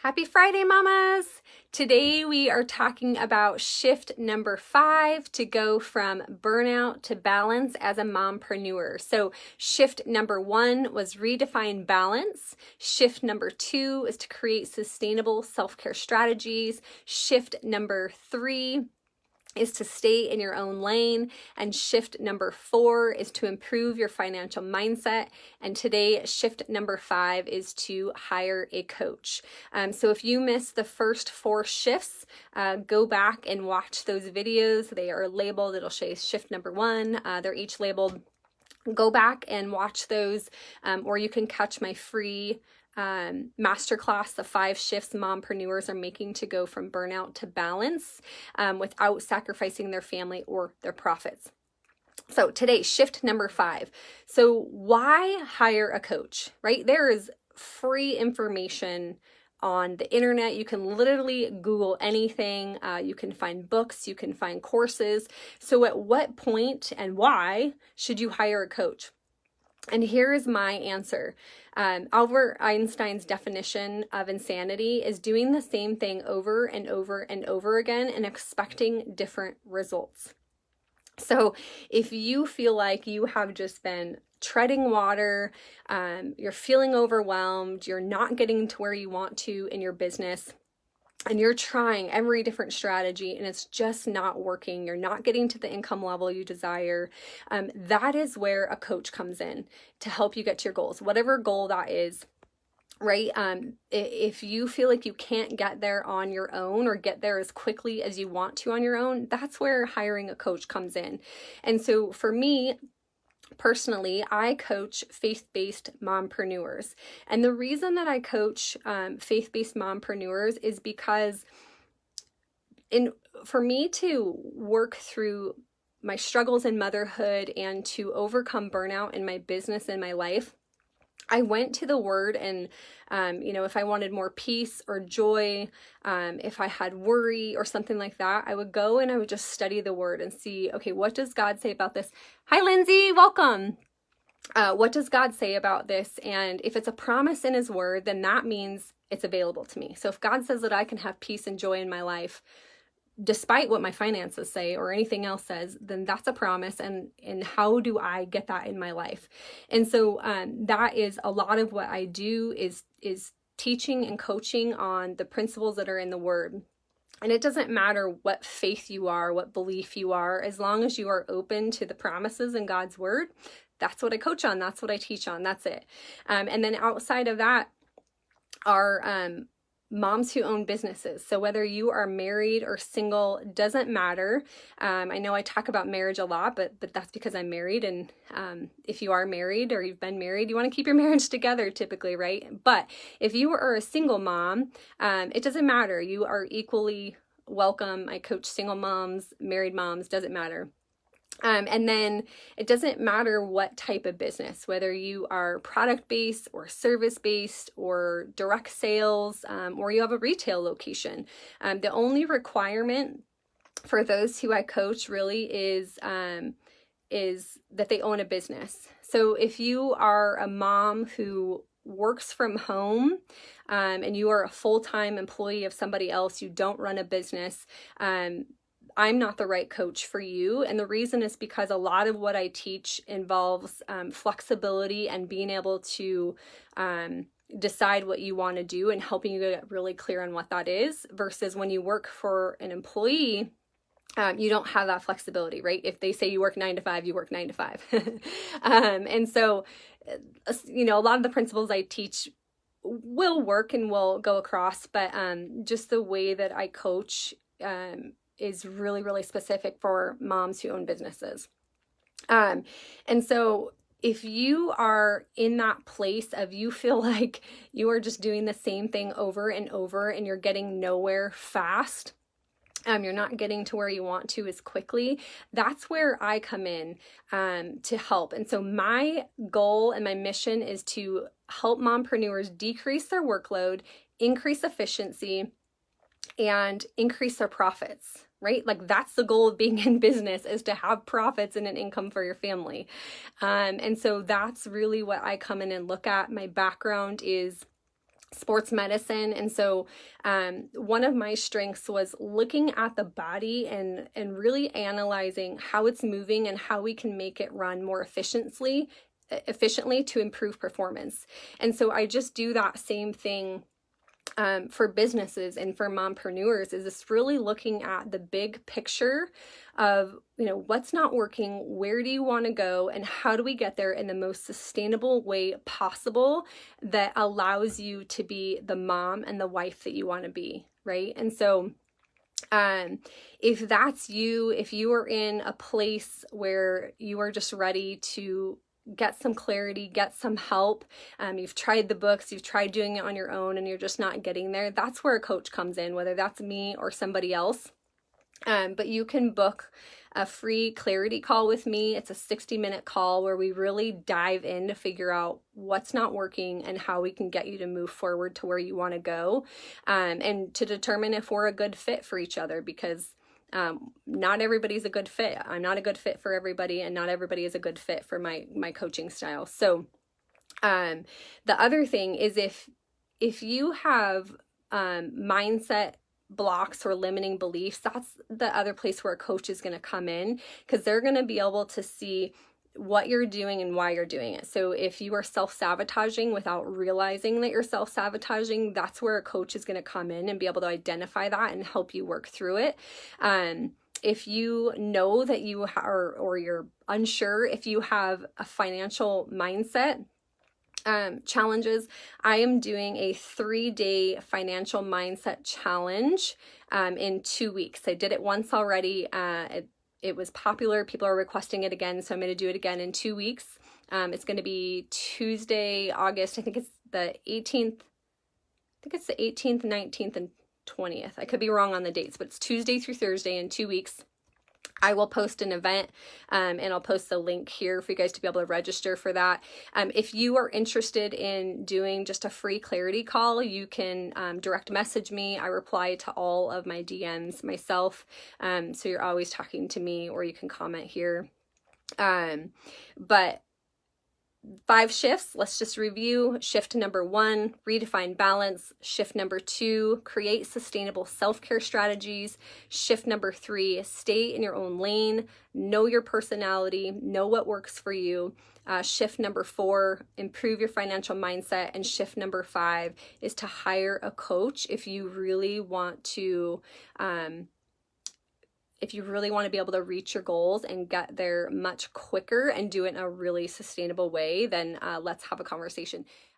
Happy Friday, mamas! Today we are talking about shift number 5 to go from burnout to balance as a mompreneur. So shift number 1 was redefine balance. Shift number 2 is to create sustainable self-care strategies. Shift number 3 is to stay in your own lane, and shift number 4 is to improve your financial mindset. And today, shift number 5 is to hire a coach. So if you missed the first 4 shifts, go back and watch those videos. They are labeled. It'll say shift number 1. They're each labeled. Go back and watch those, or you can catch my free masterclass, the 5 shifts mompreneurs are making to go from burnout to balance without sacrificing their family or their profits. So today, shift number 5. So why hire a coach, right? There is free information on the internet. You can literally Google anything. You can find books, you can find courses. So at what point and why should you hire a coach? And here is my answer. Albert Einstein's definition of insanity is doing the same thing over and over and over again and expecting different results. So if you feel like you have just been treading water, you're feeling overwhelmed, you're not getting to where you want to in your business, and you're trying every different strategy and it's just not working, you're not getting to the income level you desire, that is where a coach comes in to help you get to your goals, whatever goal that is, right? If you feel like you can't get there on your own or get there as quickly as you want to on your own, that's where hiring a coach comes in. And so for me, personally, I coach faith-based mompreneurs. And the reason that I coach faith-based mompreneurs is because for me to work through my struggles in motherhood and to overcome burnout in my business and my life, I went to the Word and, if I wanted more peace or joy, if I had worry or something like that, I would go and I would just study the Word and see, okay, what does God say about this? Hi, Lindsay, welcome. What does God say about this? And if it's a promise in His Word, then that means it's available to me. So if God says that I can have peace and joy in my life, despite what my finances say or anything else says, then that's a promise. And how do I get that in my life? And so that is a lot of what I do is teaching and coaching on the principles that are in the Word. And it doesn't matter what faith you are, what belief you are, as long as you are open to the promises in God's Word. That's what I coach on. That's what I teach on. That's it. And then outside of that are moms who own businesses. So whether you are married or single, doesn't matter. I know I talk about marriage a lot, but that's because I'm married. And if you are married or you've been married, you want to keep your marriage together typically, right? But if you are a single mom, it doesn't matter. You are equally welcome. I coach single moms, married moms, doesn't matter. And then it doesn't matter what type of business, whether you are product-based or service-based or direct sales, or you have a retail location. The only requirement for those who I coach really is that they own a business. So if you are a mom who works from home, and you are a full-time employee of somebody else, you don't run a business, I'm not the right coach for you. And the reason is because a lot of what I teach involves flexibility and being able to decide what you want to do and helping you get really clear on what that is, versus when you work for an employee, you don't have that flexibility, right? If they say you work 9 to 5, you work 9 to 5. And so, a lot of the principles I teach will work and will go across, but just the way that I coach is really, really specific for moms who own businesses. And so if you are in that place of you feel like you are just doing the same thing over and over and you're getting nowhere fast, you're not getting to where you want to as quickly, that's where I come in to help. And so my goal and my mission is to help mompreneurs decrease their workload, increase efficiency, and increase their profits, right? Like that's the goal of being in business, is to have profits and an income for your family. And so that's really what I come in and look at. My background is sports medicine. And so one of my strengths was looking at the body and really analyzing how it's moving and how we can make it run more efficiently to improve performance. And so I just do that same thing for businesses and for mompreneurs, is this really looking at the big picture of, what's not working, where do you want to go, and how do we get there in the most sustainable way possible that allows you to be the mom and the wife that you want to be, right? And so if that's you, if you are in a place where you are just ready to get some clarity, get some help, you've tried the books, you've tried doing it on your own, and you're just not getting there, that's where a coach comes in, whether that's me or somebody else. But you can book a free clarity call with me. It's a 60-minute call where we really dive in to figure out what's not working and how we can get you to move forward to where you want to go, and to determine if we're a good fit for each other, because not everybody's a good fit. I'm not a good fit for everybody, and not everybody is a good fit for my coaching style. So the other thing is, if you have mindset blocks or limiting beliefs, that's the other place where a coach is going to come in, because they're going to be able to see what you're doing and why you're doing it. So if you are self-sabotaging without realizing that you're self-sabotaging, that's where a coach is going to come in and be able to identify that and help you work through it. If you know that you are, or you're unsure if you have a financial mindset challenges, I am doing a 3-day financial mindset challenge in 2 weeks. I did it once already. It was popular. People are requesting it again, so I'm going to do it again in 2 weeks. It's going to be Tuesday, August. I think it's the 18th. I think it's the 18th, 19th, and 20th. I could be wrong on the dates, but it's Tuesday through Thursday in 2 weeks. I will post an event, and I'll post the link here for you guys to be able to register for that. If you are interested in doing just a free clarity call, you can direct message me. I reply to all of my DMs myself, so you're always talking to me, or you can comment here. But 5 shifts, let's just review. Shift number 1, redefine balance. Shift number 2, create sustainable self-care strategies. Shift number 3, stay in your own lane, know your personality, know what works for you. Shift number 4, improve your financial mindset. And shift number 5 is to hire a coach if you really want to be able to reach your goals and get there much quicker and do it in a really sustainable way, then let's have a conversation.